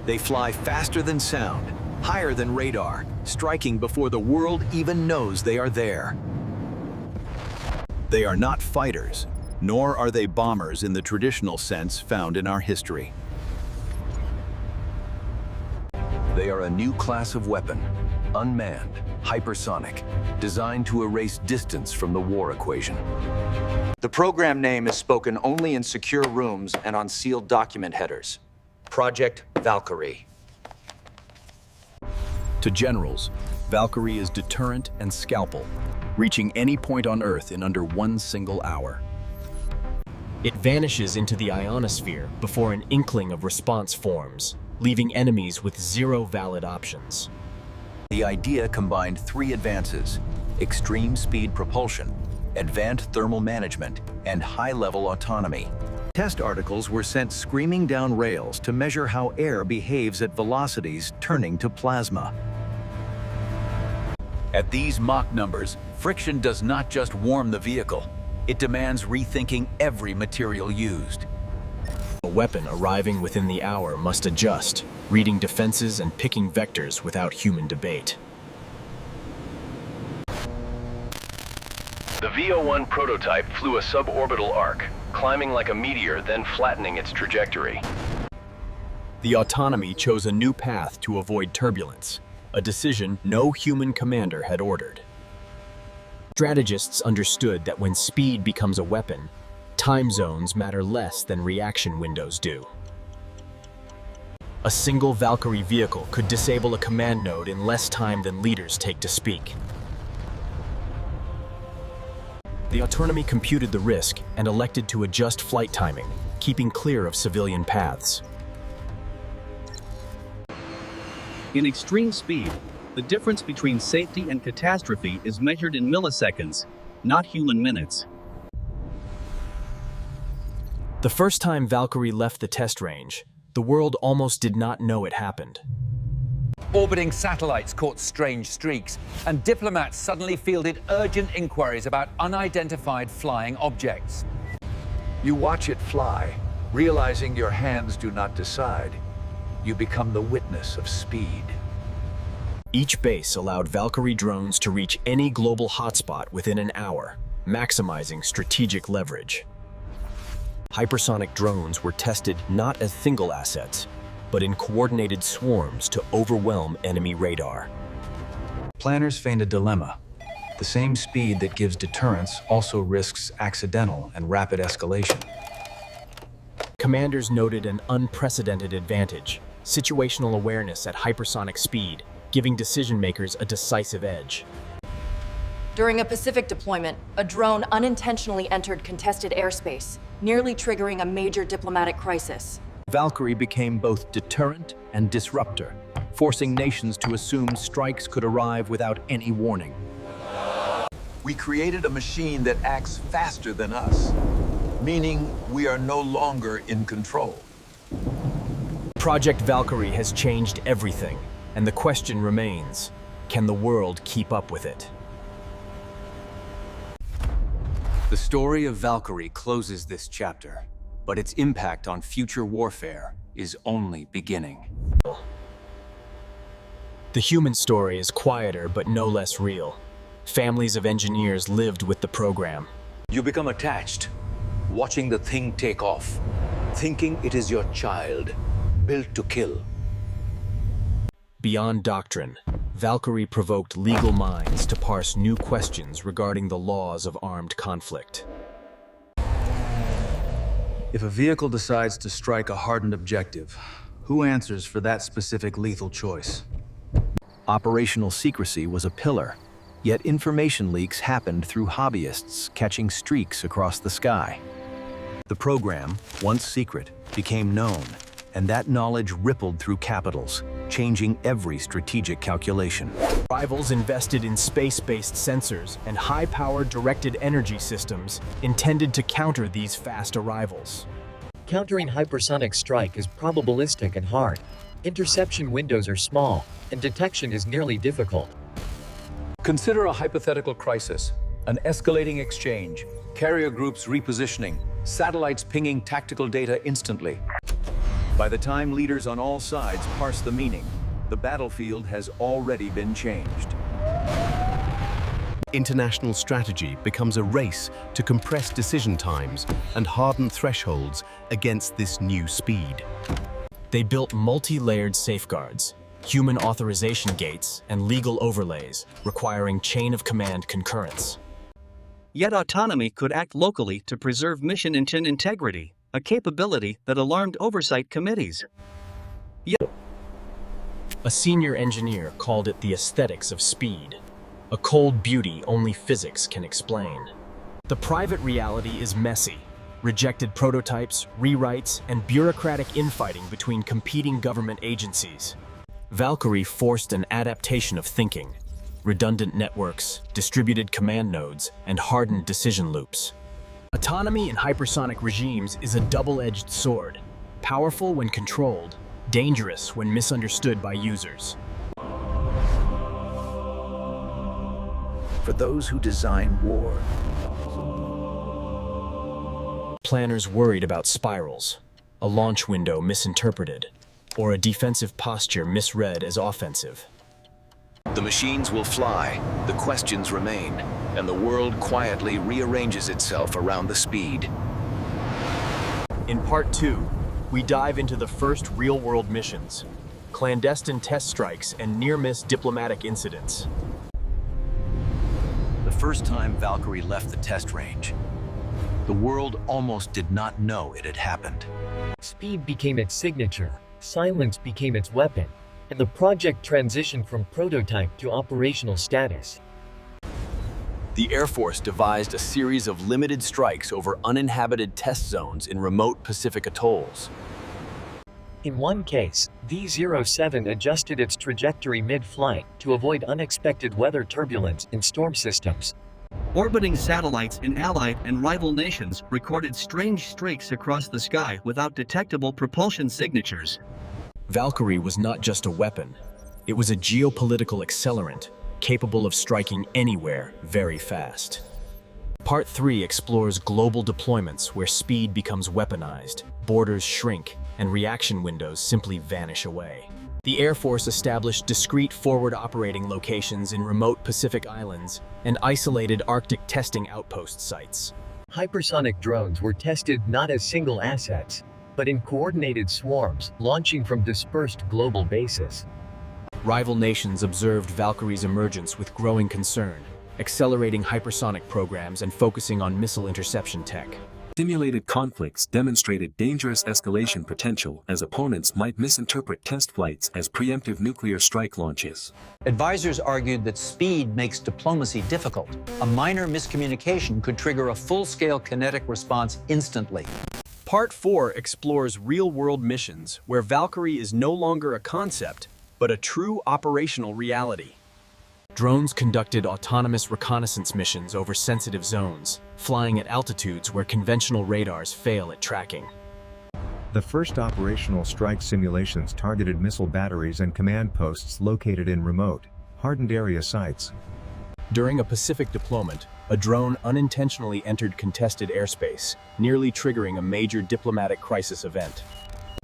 They fly faster than sound, higher than radar, striking before the world even knows they are there. They are not fighters, nor are they bombers in the traditional sense found in our history. They are a new class of weapon, unmanned, hypersonic, designed to erase distance from the war equation. The program name is spoken only in secure rooms and on sealed document headers. Project Valkyrie. To generals, Valkyrie is deterrent and scalpel, reaching any point on Earth in under 1 single hour. It vanishes into the ionosphere before an inkling of response forms, leaving enemies with 0 valid options. The idea combined 3 advances: extreme speed propulsion, advanced thermal management, and high-level autonomy. Test articles were sent screaming down rails to measure how air behaves at velocities turning to plasma. At these Mach numbers, friction does not just warm the vehicle, it demands rethinking every material used. A weapon arriving within the hour must adjust, reading defenses and picking vectors without human debate. The VO-1 prototype flew a suborbital arc, climbing like a meteor, then flattening its trajectory. The autonomy chose a new path to avoid turbulence, a decision no human commander had ordered. Strategists understood that when speed becomes a weapon, time zones matter less than reaction windows do. A single Valkyrie vehicle could disable a command node in less time than leaders take to speak. The autonomy computed the risk and elected to adjust flight timing, keeping clear of civilian paths. In extreme speed, the difference between safety and catastrophe is measured in milliseconds, not human minutes. The first time Valkyrie left the test range, the world almost did not know it happened. Orbiting satellites caught strange streaks, and diplomats suddenly fielded urgent inquiries about unidentified flying objects. You watch it fly, realizing your hands do not decide. You become the witness of speed. Each base allowed Valkyrie drones to reach any global hotspot within an hour, maximizing strategic leverage. Hypersonic drones were tested not as single assets, but in coordinated swarms to overwhelm enemy radar. Planners feigned a dilemma. The same speed that gives deterrence also risks accidental and rapid escalation. Commanders noted an unprecedented advantage, situational awareness at hypersonic speed, giving decision-makers a decisive edge. During a Pacific deployment, a drone unintentionally entered contested airspace, nearly triggering a major diplomatic crisis. Valkyrie became both deterrent and disruptor, forcing nations to assume strikes could arrive without any warning. We created a machine that acts faster than us, meaning we are no longer in control. Project Valkyrie has changed everything, and the question remains, can the world keep up with it? The story of Valkyrie closes this chapter, but its impact on future warfare is only beginning. The human story is quieter but no less real. Families of engineers lived with the program. You become attached, watching the thing take off, thinking it is your child, built to kill. Beyond doctrine, Valkyrie provoked legal minds to parse new questions regarding the laws of armed conflict. If a vehicle decides to strike a hardened objective, who answers for that specific lethal choice? Operational secrecy was a pillar, yet information leaks happened through hobbyists catching streaks across the sky. The program, once secret, became known, and that knowledge rippled through capitals, changing every strategic calculation. Rivals invested in space-based sensors and high-powered directed energy systems intended to counter these fast arrivals. Countering hypersonic strike is probabilistic and hard. Interception windows are small, and detection is nearly difficult. Consider a hypothetical crisis, an escalating exchange, carrier groups repositioning, satellites pinging tactical data instantly. By the time leaders on all sides parse the meaning, the battlefield has already been changed. International strategy becomes a race to compress decision times and harden thresholds against this new speed. They built multi-layered safeguards, human authorization gates, and legal overlays, requiring chain-of-command concurrence. Yet autonomy could act locally to preserve mission integrity, a capability that alarmed oversight committees. A senior engineer called it the aesthetics of speed, a cold beauty only physics can explain. The private reality is messy. Rejected prototypes, rewrites, and bureaucratic infighting between competing government agencies. Valkyrie forced an adaptation of thinking, redundant networks, distributed command nodes, and hardened decision loops. Autonomy in hypersonic regimes is a double-edged sword, powerful when controlled, dangerous when misunderstood by users. For those who design war, Planners worried about spirals, a launch window misinterpreted, or a defensive posture misread as offensive. the machines will fly, the questions remain, and the world quietly rearranges itself around the speed. In Part 2, we dive into the first real-world missions, clandestine test strikes, and near-miss diplomatic incidents. The first time Valkyrie left the test range, the world almost did not know it had happened. Speed became its signature, silence became its weapon, and the project transitioned from prototype to operational status. The Air Force devised a series of limited strikes over uninhabited test zones in remote Pacific atolls. In one case, V-07 adjusted its trajectory mid-flight to avoid unexpected weather turbulence in storm systems. Orbiting satellites in allied and rival nations recorded strange streaks across the sky without detectable propulsion signatures. Valkyrie was not just a weapon, it was a geopolitical accelerant, capable of striking anywhere very fast. Part 3 explores global deployments where speed becomes weaponized, borders shrink, and reaction windows simply vanish away. The Air Force established discrete forward operating locations in remote Pacific islands and isolated Arctic testing outpost sites. Hypersonic drones were tested not as single assets, but in coordinated swarms, launching from dispersed global bases. Rival nations observed Valkyrie's emergence with growing concern, accelerating hypersonic programs and focusing on missile interception tech. Simulated conflicts demonstrated dangerous escalation potential as opponents might misinterpret test flights as preemptive nuclear strike launches. Advisors argued that speed makes diplomacy difficult. A minor miscommunication could trigger a full-scale kinetic response instantly. Part 4 explores real-world missions where Valkyrie is no longer a concept, but a true operational reality. Drones conducted autonomous reconnaissance missions over sensitive zones, flying at altitudes where conventional radars fail at tracking. The first operational strike simulations targeted missile batteries and command posts located in remote, hardened area sites. During a Pacific deployment, a drone unintentionally entered contested airspace, nearly triggering a major diplomatic crisis event.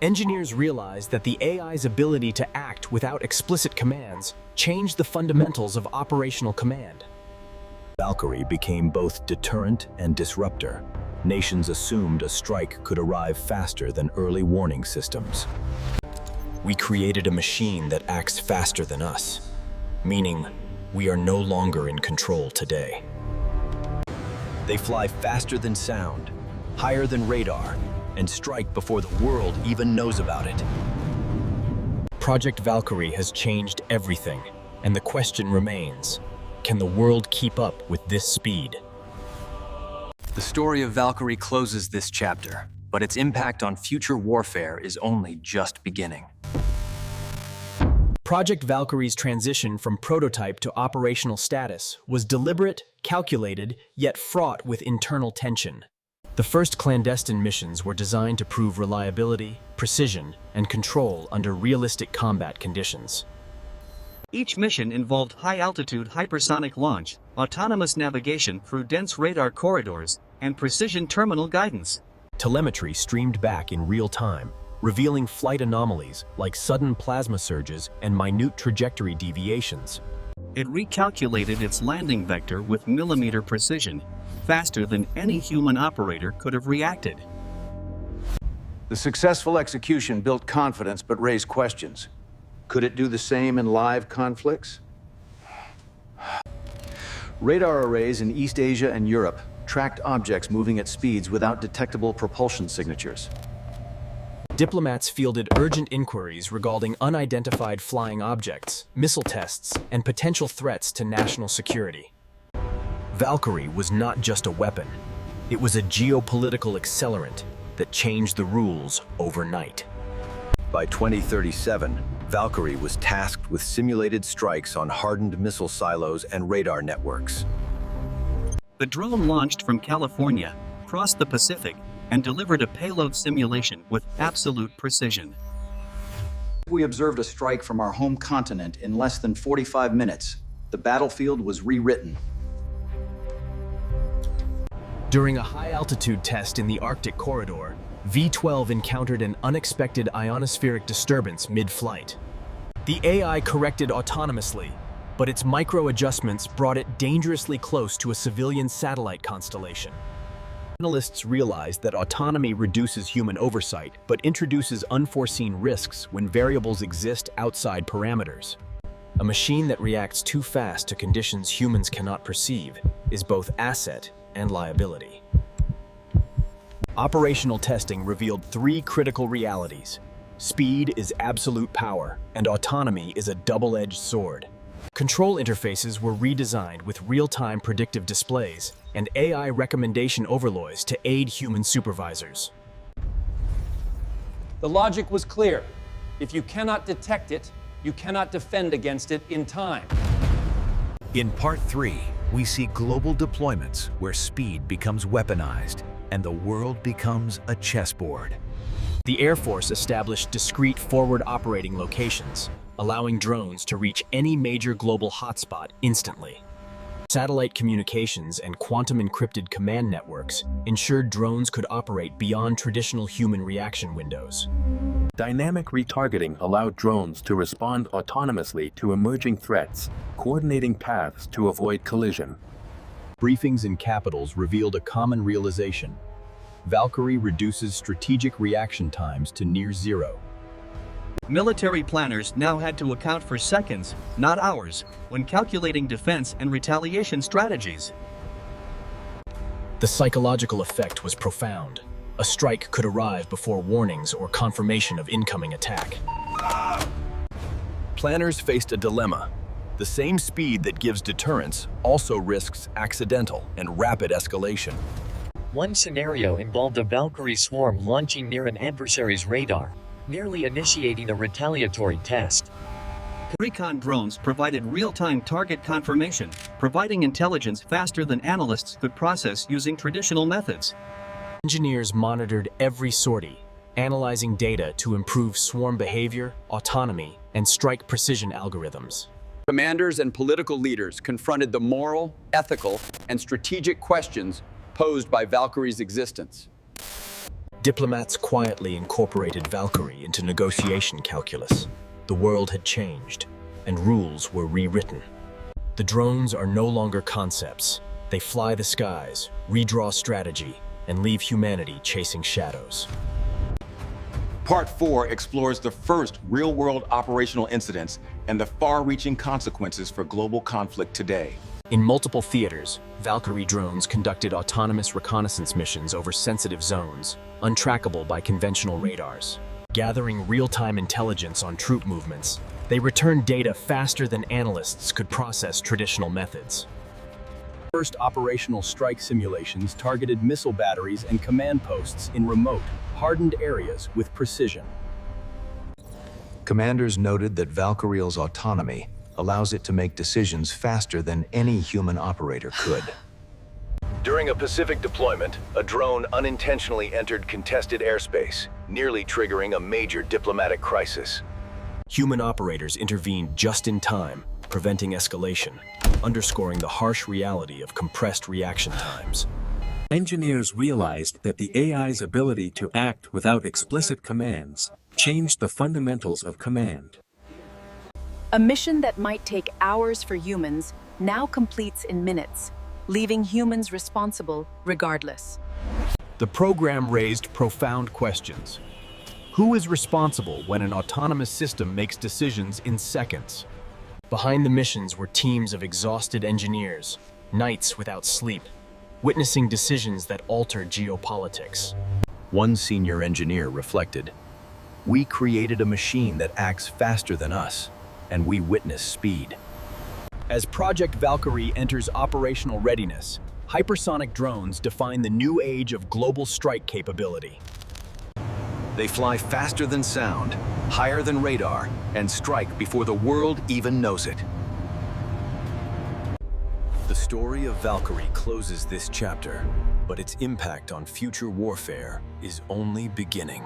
Engineers realized that the AI's ability to act without explicit commands changed the fundamentals of operational command. Valkyrie became both deterrent and disruptor. Nations assumed a strike could arrive faster than early warning systems. We created a machine that acts faster than us, meaning we are no longer in control today. They fly faster than sound, higher than radar, and strike before the world even knows about it. Project Valkyrie has changed everything, and the question remains, can the world keep up with this speed? The story of Valkyrie closes this chapter, but its impact on future warfare is only just beginning. Project Valkyrie's transition from prototype to operational status was deliberate, calculated, yet fraught with internal tension. The first clandestine missions were designed to prove reliability, precision, and control under realistic combat conditions. Each mission involved high-altitude hypersonic launch, autonomous navigation through dense radar corridors, and precision terminal guidance. Telemetry streamed back in real time, revealing flight anomalies like sudden plasma surges and minute trajectory deviations. It recalculated its landing vector with millimeter precision, faster than any human operator could have reacted. The successful execution built confidence but raised questions. Could it do the same in live conflicts? Radar arrays in East Asia and Europe tracked objects moving at speeds without detectable propulsion signatures. Diplomats fielded urgent inquiries regarding unidentified flying objects, missile tests, and potential threats to national security. Valkyrie was not just a weapon. It was a geopolitical accelerant that changed the rules overnight. By 2037, Valkyrie was tasked with simulated strikes on hardened missile silos and radar networks. The drone launched from California, crossed the Pacific, and delivered a payload simulation with absolute precision. We observed a strike from our home continent in less than 45 minutes. The battlefield was rewritten. During a high-altitude test in the Arctic corridor, V-12 encountered an unexpected ionospheric disturbance mid-flight. The AI corrected autonomously, but its micro-adjustments brought it dangerously close to a civilian satellite constellation. Analysts realized that autonomy reduces human oversight, but introduces unforeseen risks when variables exist outside parameters. A machine that reacts too fast to conditions humans cannot perceive is both asset and liability. Operational testing revealed three critical realities. Speed is absolute power, and autonomy is a double-edged sword. Control interfaces were redesigned with real-time predictive displays and AI recommendation overlays to aid human supervisors. The logic was clear. If you cannot detect it, you cannot defend against it in time. In Part 3, we see global deployments where speed becomes weaponized and the world becomes a chessboard. The Air Force established discrete forward operating locations, allowing drones to reach any major global hotspot instantly. Satellite communications and quantum-encrypted command networks ensured drones could operate beyond traditional human reaction windows. Dynamic retargeting allowed drones to respond autonomously to emerging threats, coordinating paths to avoid collision. Briefings in capitals revealed a common realization. Valkyrie reduces strategic reaction times to near zero. Military planners now had to account for seconds, not hours, when calculating defense and retaliation strategies. The psychological effect was profound. A strike could arrive before warnings or confirmation of incoming attack. Planners faced a dilemma. The same speed that gives deterrence also risks accidental and rapid escalation. One scenario involved a Valkyrie swarm launching near an adversary's radar, nearly initiating a retaliatory test. Recon drones provided real-time target confirmation, providing intelligence faster than analysts could process using traditional methods. Engineers monitored every sortie, analyzing data to improve swarm behavior, autonomy, and strike precision algorithms. Commanders and political leaders confronted the moral, ethical, and strategic questions posed by Valkyrie's existence. Diplomats quietly incorporated Valkyrie into negotiation calculus. The world had changed, and rules were rewritten. The drones are no longer concepts. They fly the skies, redraw strategy, and leave humanity chasing shadows. Part 4 explores the first real-world operational incidents and the far-reaching consequences for global conflict today. In multiple theaters, Valkyrie drones conducted autonomous reconnaissance missions over sensitive zones, untrackable by conventional radars. Gathering real-time intelligence on troop movements, they returned data faster than analysts could process traditional methods. First operational strike simulations targeted missile batteries and command posts in remote, hardened areas with precision. Commanders noted that Valkyrie's autonomy allows it to make decisions faster than any human operator could. During a Pacific deployment, a drone unintentionally entered contested airspace, nearly triggering a major diplomatic crisis. Human operators intervened just in time, preventing escalation, underscoring the harsh reality of compressed reaction times. Engineers realized that the AI's ability to act without explicit commands changed the fundamentals of command. A mission that might take hours for humans now completes in minutes, leaving humans responsible regardless. The program raised profound questions. Who is responsible when an autonomous system makes decisions in seconds? Behind the missions were teams of exhausted engineers, nights without sleep, witnessing decisions that altered geopolitics. One senior engineer reflected, "We created a machine that acts faster than us, and we witness speed." As Project Valkyrie enters operational readiness, hypersonic drones define the new age of global strike capability. They fly faster than sound, higher than radar, and strike before the world even knows it. The story of Valkyrie closes this chapter, but its impact on future warfare is only beginning.